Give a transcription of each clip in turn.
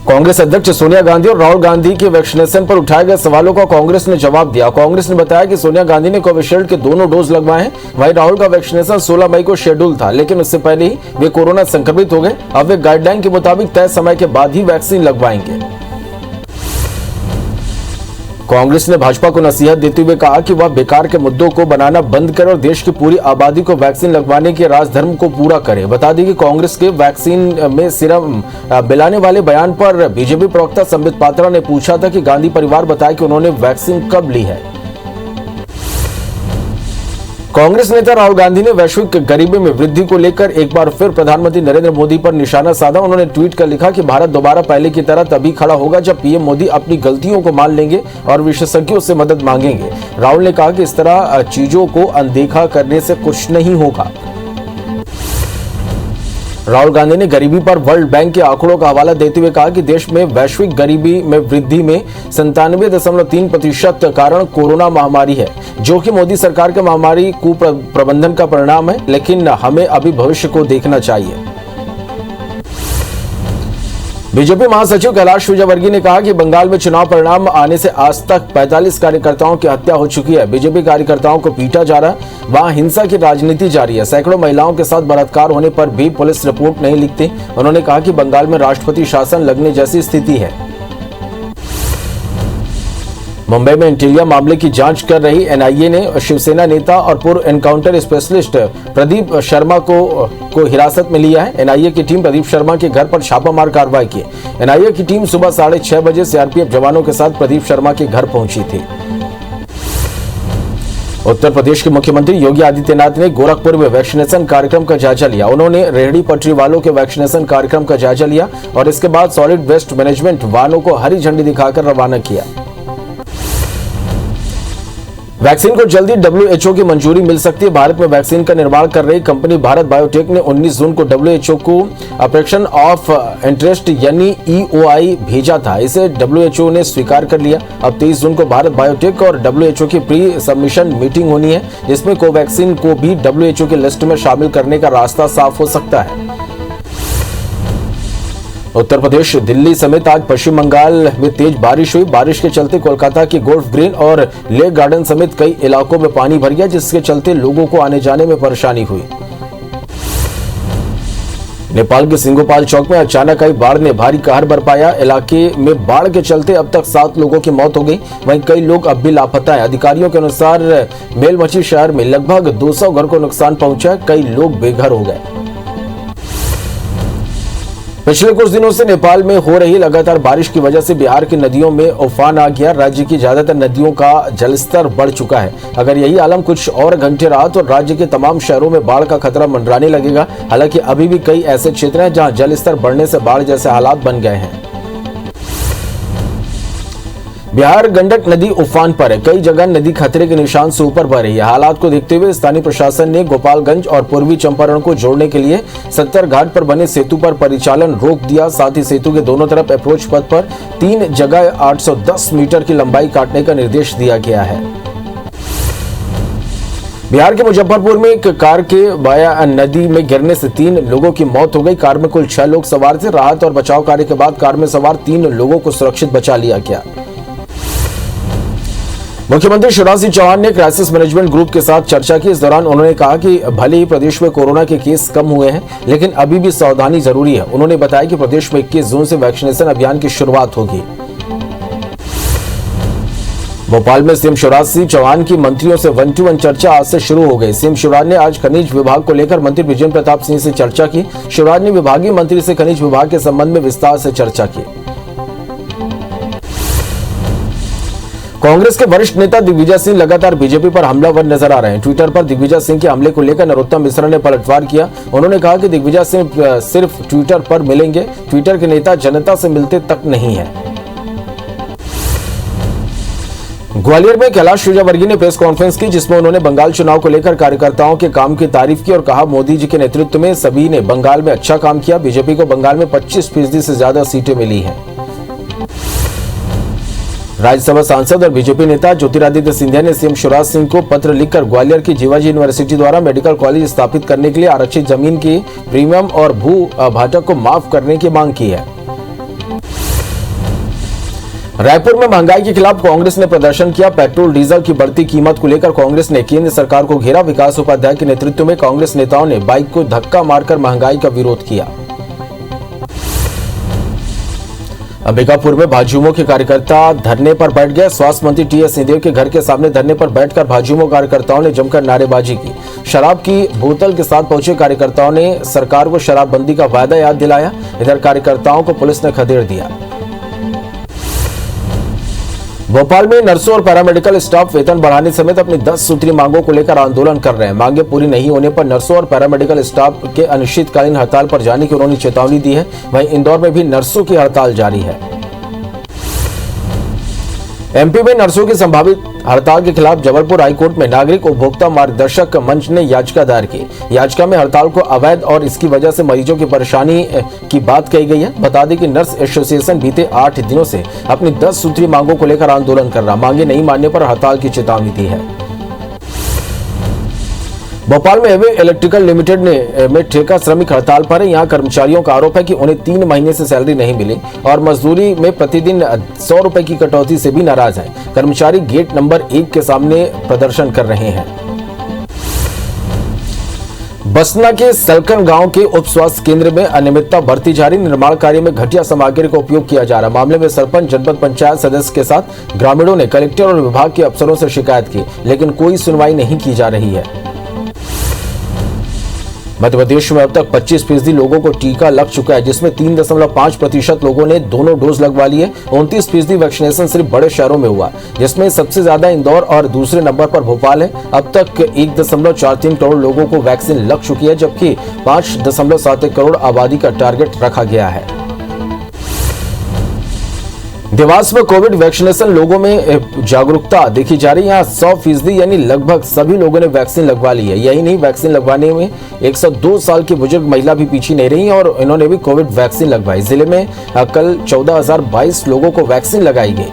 कांग्रेस अध्यक्ष सोनिया गांधी और राहुल गांधी के वैक्सीनेशन पर उठाए गए सवालों का कांग्रेस ने जवाब दिया। कांग्रेस ने बताया कि सोनिया गांधी ने कोविशील्ड के दोनों डोज लगवाए हैं। वहीं राहुल का वैक्सीनेशन 16 मई को शेड्यूल था, लेकिन उससे पहले ही वे कोरोना संक्रमित हो गए। अब वे गाइडलाइन के मुताबिक तय समय के बाद ही वैक्सीन लगवाएंगे। कांग्रेस ने भाजपा को नसीहत देते हुए कहा कि वह बेकार के मुद्दों को बनाना बंद करे और देश की पूरी आबादी को वैक्सीन लगवाने के राजधर्म को पूरा करे। बता दें कि कांग्रेस के वैक्सीन में सीरम मिलाने वाले बयान पर बीजेपी प्रवक्ता संबित पात्रा ने पूछा था कि गांधी परिवार बताए कि उन्होंने वैक्सीन कब ली है। कांग्रेस नेता राहुल गांधी ने वैश्विक गरीबी में वृद्धि को लेकर एक बार फिर प्रधानमंत्री नरेंद्र मोदी पर निशाना साधा। उन्होंने ट्वीट कर लिखा कि भारत दोबारा पहले की तरह तभी खड़ा होगा जब पीएम मोदी अपनी गलतियों को मान लेंगे और विशेषज्ञों से मदद मांगेंगे। राहुल ने कहा कि इस तरह चीजों को अनदेखा करने से कुछ नहीं होगा। राहुल गांधी ने गरीबी पर वर्ल्ड बैंक के आंकड़ों का हवाला देते हुए कहा कि देश में वैश्विक गरीबी में वृद्धि में 97.3% कारण कोरोना महामारी है, जो कि मोदी सरकार के महामारी कुप्रबंधन का परिणाम है। लेकिन हमें अभी भविष्य को देखना चाहिए। बीजेपी महासचिव कैलाश विजयवर्गीय ने कहा कि बंगाल में चुनाव परिणाम आने से आज तक 45 कार्यकर्ताओं की हत्या हो चुकी है। बीजेपी कार्यकर्ताओं को पीटा जा रहा है, वहां हिंसा की राजनीति जारी है। सैकड़ों महिलाओं के साथ बलात्कार होने पर भी पुलिस रिपोर्ट नहीं लिखती। उन्होंने कहा कि बंगाल में राष्ट्रपति शासन लगने जैसी स्थिति है। मुंबई में इंटीरियर मामले की जांच कर रही एनआईए ने शिवसेना नेता और पूर्व एनकाउंटर स्पेशलिस्ट प्रदीप शर्मा को हिरासत में लिया है। एनआईए की टीम प्रदीप शर्मा के घर पर छापामार कार्रवाई की। एनआईए की टीम सुबह 6:30 बजे सीआरपीएफ जवानों के साथ प्रदीप शर्मा के घर पहुंची थी। उत्तर प्रदेश के मुख्यमंत्री योगी आदित्यनाथ ने गोरखपुर में वैक्सीनेशन कार्यक्रम का जायजा लिया। उन्होंने रेहड़ी पटरी वालों के वैक्सीनेशन कार्यक्रम का जायजा लिया और इसके बाद सॉलिड वेस्ट मैनेजमेंट वाहनों को हरी झंडी दिखाकर रवाना किया। वैक्सीन को जल्दी डब्ल्यूएचओ की मंजूरी मिल सकती है। भारत में वैक्सीन का निर्माण कर रही कंपनी भारत बायोटेक ने 19 जून को डब्ल्यूएचओ को ऑपरेशन ऑफ इंटरेस्ट यानी ईओआई भेजा था। इसे डब्ल्यूएचओ ने स्वीकार कर लिया। अब 23 जून को भारत बायोटेक और डब्ल्यूएचओ की प्री सबमिशन मीटिंग होनी है, जिसमें कोवैक्सीन को भी डब्ल्यूएचओ की लिस्ट में शामिल करने का रास्ता साफ हो सकता है। उत्तर प्रदेश, दिल्ली समेत आज पश्चिम बंगाल में तेज बारिश हुई। बारिश के चलते कोलकाता की गोल्फ ग्रीन और लेक गार्डन समेत कई इलाकों में पानी भर गया, जिसके चलते लोगों को आने जाने में परेशानी हुई। नेपाल के सिंगोपाल चौक में अचानक आई बाढ़ ने भारी कहर बरपाया। इलाके में बाढ़ के चलते अब तक 7 लोगों की मौत हो गई। वहीं कई लोग अब भी लापता हैं। अधिकारियों के अनुसार मेलमची शहर में लगभग 200 घर को नुकसान पहुंचा। कई लोग बेघर हो गए। पिछले कुछ दिनों से नेपाल में हो रही लगातार बारिश की वजह से बिहार की नदियों में उफान आ गया। राज्य की ज्यादातर नदियों का जलस्तर बढ़ चुका है। अगर यही आलम कुछ और घंटे रहा तो राज्य के तमाम शहरों में बाढ़ का खतरा मंडराने लगेगा। हालांकि अभी भी कई ऐसे क्षेत्र हैं जहां जलस्तर बढ़ने से बाढ़ जैसे हालात बन गए हैं। बिहार गंडक नदी उफान पर है। कई जगह नदी खतरे के निशान से ऊपर बह रही है। हालात को देखते हुए स्थानीय प्रशासन ने गोपालगंज और पूर्वी चंपारण को जोड़ने के लिए 70 घाट पर बने सेतु पर परिचालन रोक दिया। साथ ही सेतु के दोनों तरफ अप्रोच पथ पर 3 जगह 810 मीटर की लंबाई काटने का निर्देश दिया गया है। बिहार के मुजफ्फरपुर में एक कार के बाया नदी में गिरने से 3 लोगों की मौत हो गई। कार में कुल 6 लोग सवार थे। राहत और बचाव कार्य के बाद कार में सवार 3 लोगों को सुरक्षित बचा लिया गया। मुख्यमंत्री शिवराज सिंह चौहान ने क्राइसिस मैनेजमेंट ग्रुप के साथ चर्चा की। इस दौरान उन्होंने कहा कि भले ही प्रदेश में कोरोना के केस कम हुए हैं, लेकिन अभी भी सावधानी जरूरी है। उन्होंने बताया कि प्रदेश में 21 जून से वैक्सीनेशन अभियान की शुरुआत होगी। भोपाल में सीएम शिवराज सिंह चौहान की मंत्रियों से 1-to-1 चर्चा आज से शुरू हो गई। सीएम शिवराज ने आज खनिज विभाग को लेकर मंत्री विजेंद्र प्रताप सिंह से चर्चा की। शिवराज ने विभागीय मंत्री से खनिज विभाग के संबंध में विस्तार से चर्चा की। कांग्रेस के वरिष्ठ नेता दिग्विजय सिंह लगातार बीजेपी पर हमलावर नजर आ रहे हैं। ट्विटर पर दिग्विजय सिंह के हमले को लेकर नरोत्तम मिश्रा ने पलटवार किया। उन्होंने कहा कि दिग्विजय सिंह सिर्फ ट्विटर पर मिलेंगे, ट्विटर के नेता जनता से मिलते तक नहीं है। ग्वालियर में कैलाश विजयवर्गीय ने प्रेस कॉन्फ्रेंस की, जिसमें उन्होंने बंगाल चुनाव को लेकर कार्यकर्ताओं के काम की तारीफ की और कहा मोदी जी के नेतृत्व में सभी ने बंगाल में अच्छा काम किया। बीजेपी को बंगाल में 25% से ज्यादा सीटें मिली हैं। राज्यसभा सांसद और बीजेपी नेता ज्योतिरादित्य सिंधिया ने सीएम शिवराज सिंह को पत्र लिखकर ग्वालियर की जीवाजी यूनिवर्सिटी द्वारा मेडिकल कॉलेज स्थापित करने के लिए आरक्षित जमीन की प्रीमियम और भू भाटक को माफ करने की मांग की है। रायपुर में महंगाई के खिलाफ कांग्रेस ने प्रदर्शन किया। पेट्रोल डीजल की बढ़ती कीमत को लेकर कांग्रेस ने केंद्र सरकार को घेरा। विकास उपाध्याय के नेतृत्व में कांग्रेस नेताओं ने बाइक को धक्का मारकर महंगाई का विरोध किया। अंबिकापुर में भाजयुमो के कार्यकर्ता धरने पर बैठ गए। स्वास्थ्य मंत्री टीएस सिंहदेव के घर के सामने धरने पर बैठकर भाजयुमो कार्यकर्ताओं ने जमकर नारेबाजी की। शराब की बोतल के साथ पहुंचे कार्यकर्ताओं ने सरकार को शराबबंदी का वायदा याद दिलाया। इधर कार्यकर्ताओं को पुलिस ने खदेड़ दिया। भोपाल में नर्सों और पैरामेडिकल स्टाफ वेतन बढ़ाने समेत अपनी 10 सूत्री मांगों को लेकर आंदोलन कर रहे हैं। मांगे पूरी नहीं होने पर नर्सों और पैरामेडिकल स्टाफ के अनिश्चितकालीन हड़ताल पर जाने की उन्होंने चेतावनी दी है। वहीं इंदौर में भी नर्सों की हड़ताल जारी है। एमपी में नर्सों की संभावित हड़ताल के खिलाफ जबलपुर हाईकोर्ट में नागरिक उपभोक्ता मार्गदर्शक मंच ने याचिका दायर की। याचिका में हड़ताल को अवैध और इसकी वजह से मरीजों की परेशानी की बात कही गई है। बता दें कि नर्स एसोसिएशन बीते 8 दिनों से अपनी 10 सूत्री मांगों को लेकर आंदोलन कर रहा। मांगे नहीं मानने पर हड़ताल की चेतावनी दी है। भोपाल में एवे इलेक्ट्रिकल लिमिटेड में ठेका श्रमिक हड़ताल पर है। यहां कर्मचारियों का आरोप है कि उन्हें 3 महीने से सैलरी नहीं मिली और मजदूरी में प्रतिदिन 100 रुपए की कटौती से भी नाराज हैं। कर्मचारी गेट नंबर 1 के सामने प्रदर्शन कर रहे हैं। बसना के सलकन गांव के उप स्वास्थ्य केंद्र में अनियमितता बढ़ती जा रही। निर्माण कार्य में घटिया सामग्री का उपयोग किया जा रहा। मामले में सरपंच, जनपद पंचायत सदस्य के साथ ग्रामीणों ने कलेक्टर और विभाग के अफसरों से शिकायत की, लेकिन कोई सुनवाई नहीं की जा रही है। मध्य प्रदेश में अब तक 25% लोगों को टीका लग चुका है, जिसमें 3.5% लोगों ने दोनों डोज लगवा लिए। 29% वैक्सीनेशन सिर्फ बड़े शहरों में हुआ, जिसमें सबसे ज्यादा इंदौर और दूसरे नंबर पर भोपाल है। अब तक 1.43 करोड़ लोगों को वैक्सीन लग चुकी है, जबकि 5.71 करोड़ आबादी का टारगेट रखा गया है। देवास में कोविड वैक्सीनेशन लोगों में जागरूकता देखी जा रही है। यहाँ 100% यानी लगभग सभी लोगों ने वैक्सीन लगवा ली है। यही नहीं, वैक्सीन लगवाने में 102 साल की बुजुर्ग महिला भी पीछे नहीं रही और इन्होंने भी कोविड वैक्सीन लगवाई। जिले में कल 14,022 लोगों को वैक्सीन लगाई गई।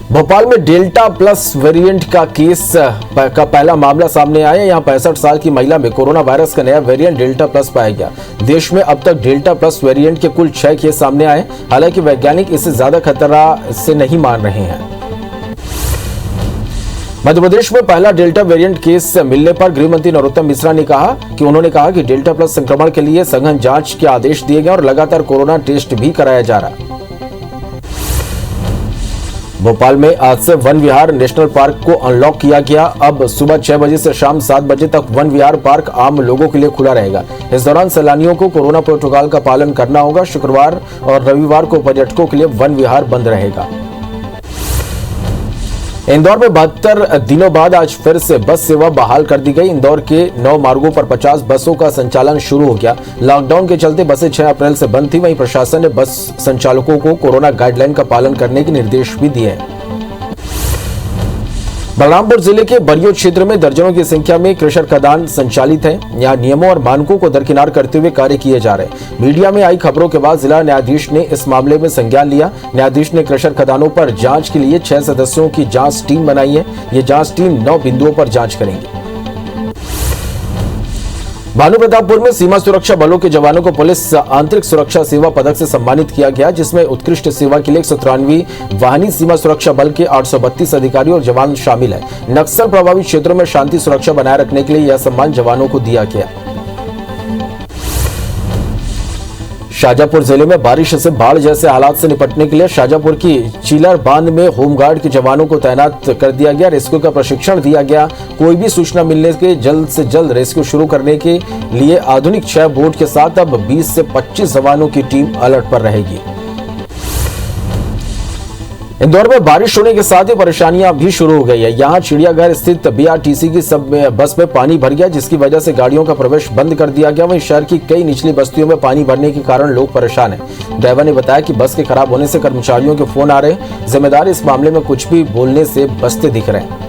भोपाल में डेल्टा प्लस वेरिएंट का केस का पहला मामला सामने आया। यहाँ 65 साल की महिला में कोरोना वायरस का नया वेरिएंट डेल्टा प्लस पाया गया। देश में अब तक डेल्टा प्लस वेरिएंट के कुल 6 केस सामने आए। हालांकि वैज्ञानिक इसे ज्यादा खतरा से नहीं मान रहे हैं। मध्य प्रदेश में पहला डेल्टा वेरिएंट केस मिलने पर गृह मंत्री नरोत्तम मिश्रा ने कहा कि डेल्टा प्लस संक्रमण के लिए सघन जांच के आदेश दिए गए और लगातार कोरोना टेस्ट भी कराया जा रहा है। भोपाल में आज से वन विहार नेशनल पार्क को अनलॉक किया गया। अब सुबह 6 बजे से शाम 7 बजे तक वन विहार पार्क आम लोगों के लिए खुला रहेगा। इस दौरान सैलानियों को कोरोना प्रोटोकॉल का पालन करना होगा। शुक्रवार और रविवार को पर्यटकों के लिए वन विहार बंद रहेगा। इंदौर में 72 दिनों बाद आज फिर से बस सेवा बहाल कर दी गई। इंदौर के 9 मार्गों पर 50 बसों का संचालन शुरू हो गया। लॉकडाउन के चलते बसें 6 अप्रैल से बंद थी। वहीं प्रशासन ने बस संचालकों को कोरोना गाइडलाइन का पालन करने के निर्देश भी दिए हैं। बलरामपुर जिले के बरियो क्षेत्र में दर्जनों की संख्या में क्रशर खदान संचालित हैं। यहाँ नियमों और मानकों को दरकिनार करते हुए कार्य किए जा रहे हैं। मीडिया में आई खबरों के बाद जिला न्यायाधीश ने इस मामले में संज्ञान लिया। न्यायाधीश ने क्रशर खदानों पर जांच के लिए 6 सदस्यों की जांच टीम बनाई है। ये जांच टीम 9 बिंदुओं पर जांच करेंगी। भानुप्रतापपुर में सीमा सुरक्षा बलों के जवानों को पुलिस आंतरिक सुरक्षा सेवा पदक से सम्मानित किया गया, जिसमें उत्कृष्ट सेवा के लिए 193वीं वाहिनी सीमा सुरक्षा बल के 832 अधिकारी और जवान शामिल है। नक्सल प्रभावित क्षेत्रों में शांति सुरक्षा बनाए रखने के लिए यह सम्मान जवानों को दिया गया। शाजापुर जिले में बारिश से बाढ़ जैसे हालात से निपटने के लिए शाजापुर की चिलर बांध में होमगार्ड के जवानों को तैनात कर दिया गया। रेस्क्यू का प्रशिक्षण दिया गया। कोई भी सूचना मिलने के जल्द से जल्द रेस्क्यू शुरू करने के लिए आधुनिक 6 बोट के साथ अब 20 से 25 जवानों की टीम अलर्ट पर रहेगी। इंदौर में बारिश होने के साथ ही परेशानियां भी शुरू हो गई है। यहाँ चिड़ियाघर स्थित बीआरटीसी की सब बस में पानी भर गया, जिसकी वजह से गाड़ियों का प्रवेश बंद कर दिया गया। वहीं शहर की कई निचली बस्तियों में पानी भरने के कारण लोग परेशान हैं। ड्राइवर ने बताया कि बस के खराब होने से कर्मचारियों के फोन आ रहे हैं। जिम्मेदार इस मामले में कुछ भी बोलने से बचते दिख रहे हैं।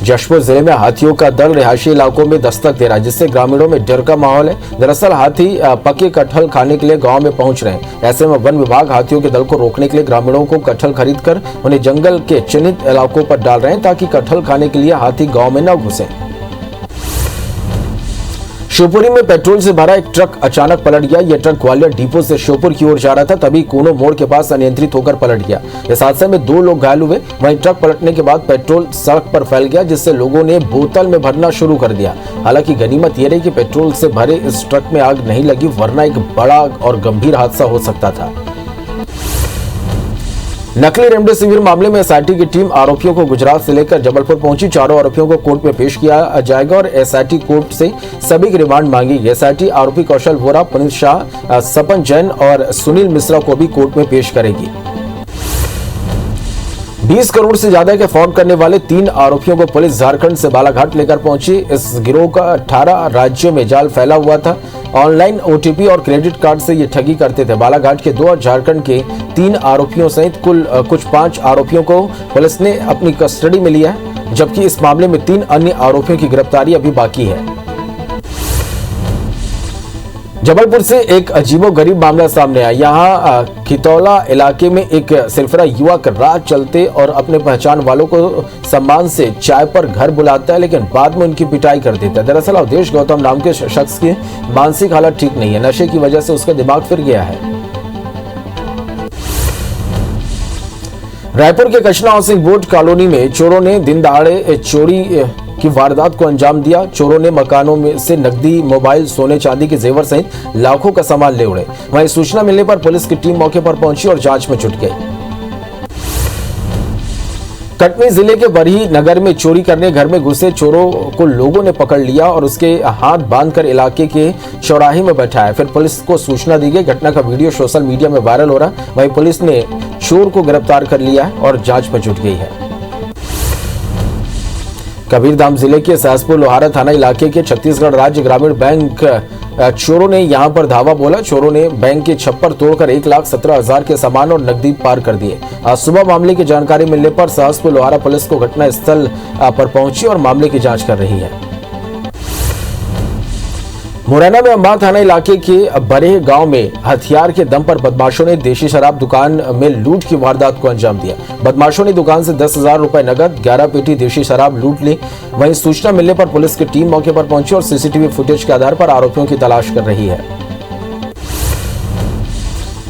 जशपुर जिले में हाथियों का दल रिहायशी इलाकों में दस्तक दे रहा है, जिससे ग्रामीणों में डर का माहौल है। दरअसल हाथी पके कटहल खाने के लिए गांव में पहुंच रहे हैं। ऐसे में वन विभाग हाथियों के दल को रोकने के लिए ग्रामीणों को कटहल खरीदकर उन्हें जंगल के चिन्हित इलाकों पर डाल रहे हैं, ताकि कटहल खाने के लिए हाथी गांव में न घुसे। शिवपुरी में पेट्रोल से भरा एक ट्रक अचानक पलट गया। यह ट्रक ग्वालियर डिपो से श्योपुर की ओर जा रहा था, तभी कोनो मोड़ के पास अनियंत्रित होकर पलट गया। इस हादसे में 2 लोग घायल हुए। वहीं ट्रक पलटने के बाद पेट्रोल सड़क पर फैल गया, जिससे लोगों ने बोतल में भरना शुरू कर दिया। हालांकि गनीमत यह रही कि पेट्रोल से भरे इस ट्रक में आग नहीं लगी, वरना एक बड़ा और गंभीर हादसा हो सकता था। नकली रेमडेसिविर मामले में एसआईटी की टीम आरोपियों को गुजरात से लेकर जबलपुर पहुंची। चारों आरोपियों को कोर्ट में पेश किया जाएगा और एसआईटी कोर्ट से सभी की रिमांड मांगेगी। एसआईटी आरोपी कौशल वोरा, पुनीत शाह, सपन जैन और सुनील मिश्रा को भी कोर्ट में पेश करेगी। 20 करोड़ से ज्यादा के फ्रॉड करने वाले 3 आरोपियों को पुलिस झारखंड से बालाघाट लेकर पहुंची। इस गिरोह का 18 राज्यों में जाल फैला हुआ था। ऑनलाइन ओटीपी और क्रेडिट कार्ड से ये ठगी करते थे। बालाघाट के 2 और झारखंड के 3 आरोपियों सहित कुल कुछ 5 आरोपियों को पुलिस ने अपनी कस्टडी में लिया है, जबकि इस मामले में 3 अन्य आरोपियों की गिरफ्तारी अभी बाकी है। जबलपुर से एक अजीबोगरीब मामला सामने आया। यहाँ खितौला इलाके में एक सिरफिरा युवक राह चलते और अपने पहचान वालों को सम्मान से चाय पर घर बुलाता है, लेकिन बाद में उनकी पिटाई कर देता है। दरअसल अवधेश गौतम नाम के शख्स की मानसिक हालत ठीक नहीं है। नशे की वजह से उसका दिमाग फिर गया है। रायपुर के कृष्णा हाउसिंग बोर्ड कॉलोनी में चोरों ने दिन दहाड़े चोरी की वारदात को अंजाम दिया। चोरों ने मकानों में से नकदी, मोबाइल, सोने चांदी के जेवर सहित लाखों का सामान ले उड़े। वहीं सूचना मिलने पर पुलिस की टीम मौके पर पहुंची और जांच में जुट गई। कटनी जिले के बरही नगर में चोरी करने घर में घुसे चोरों को लोगों ने पकड़ लिया और उसके हाथ बांधकर इलाके के चौराहे में बैठाया। फिर पुलिस को सूचना दी गई। घटना का वीडियो सोशल मीडिया में वायरल हो रहा। वहीं पुलिस ने चोर को गिरफ्तार कर लिया है और जांच में जुट गई है। कबीरधाम जिले के सहसपुर लोहारा थाना इलाके के छत्तीसगढ़ राज्य ग्रामीण बैंक चोरों ने यहां पर धावा बोला। चोरों ने बैंक के छप्पर तोड़कर 1,17,000 के सामान और नकदी पार कर दिए। आज सुबह मामले की जानकारी मिलने पर सहसपुर लोहारा पुलिस को घटना स्थल पर पहुंची और मामले की जांच कर रही है। मुरैना में अंबार थाना इलाके के बरेह गांव में हथियार के दम पर बदमाशों ने देशी शराब दुकान में लूट की वारदात को अंजाम दिया। बदमाशों ने दुकान से 10,000 रुपए नगद, 11 पेटी देशी शराब लूट ली। वहीं सूचना मिलने पर पुलिस की टीम मौके पर पहुंची और सीसीटीवी फुटेज के आधार पर आरोपियों की तलाश कर रही है।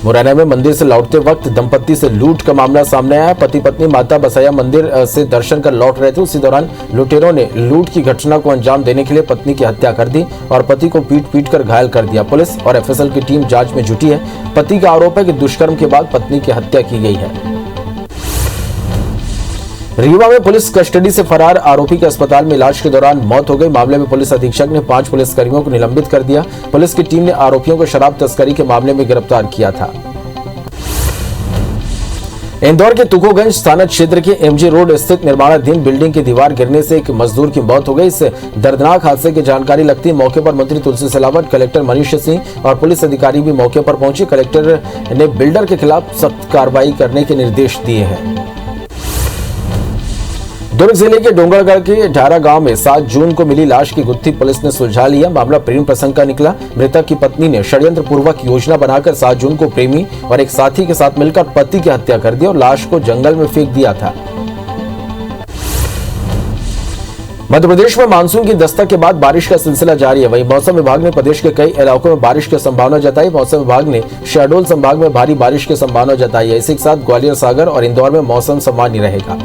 मुरैना में मंदिर से लौटते वक्त दंपत्ति से लूट का मामला सामने आया। पति पत्नी माता बसैया मंदिर से दर्शन कर लौट रहे थे। उसी दौरान लुटेरों ने लूट की घटना को अंजाम देने के लिए पत्नी की हत्या कर दी और पति को पीट कर घायल कर दिया। पुलिस और एफएसएल की टीम जांच में जुटी है। पति का आरोप है कि दुष्कर्म के बाद पत्नी की हत्या की गई है। रीवा में पुलिस कस्टडी से फरार आरोपी के अस्पताल में इलाज के दौरान मौत हो गई। मामले में पुलिस अधीक्षक ने 5 पुलिसकर्मियों को निलंबित कर दिया। पुलिस की टीम ने आरोपियों को शराब तस्करी के मामले में गिरफ्तार किया था। इंदौर के तुकोगंज थाना क्षेत्र के एमजी रोड स्थित निर्माणाधीन बिल्डिंग की दीवार गिरने से एक मजदूर की मौत हो गई। इस दर्दनाक हादसे की जानकारी लगती है मौके पर मंत्री तुलसी सिलावट, कलेक्टर मनीष सिंह और पुलिस अधिकारी भी मौके पर पहुंचे। कलेक्टर ने बिल्डर के खिलाफ सख्त कार्रवाई करने के निर्देश दिए हैं। दुर्ग जिले के डोंगरगढ़ के ढारा गांव में 7 जून को मिली लाश की गुत्थी पुलिस ने सुलझा लिया। मामला प्रेम प्रसंग का निकला। मृतक की पत्नी ने षड्यंत्र पूर्वक योजना बनाकर 7 जून को प्रेमी और एक साथी के साथ मिलकर पति की हत्या कर दी और लाश को जंगल में फेंक दिया था। मध्य प्रदेश में मानसून की दस्तक के बाद बारिश का सिलसिला जारी है। वहीं मौसम विभाग ने प्रदेश के कई इलाकों में बारिश की संभावना जताई। मौसम विभाग ने शहडोल संभाग में भारी बारिश की संभावना जताई है। इसी के साथ ग्वालियर, सागर और इंदौर में मौसम सामान्य रहेगा।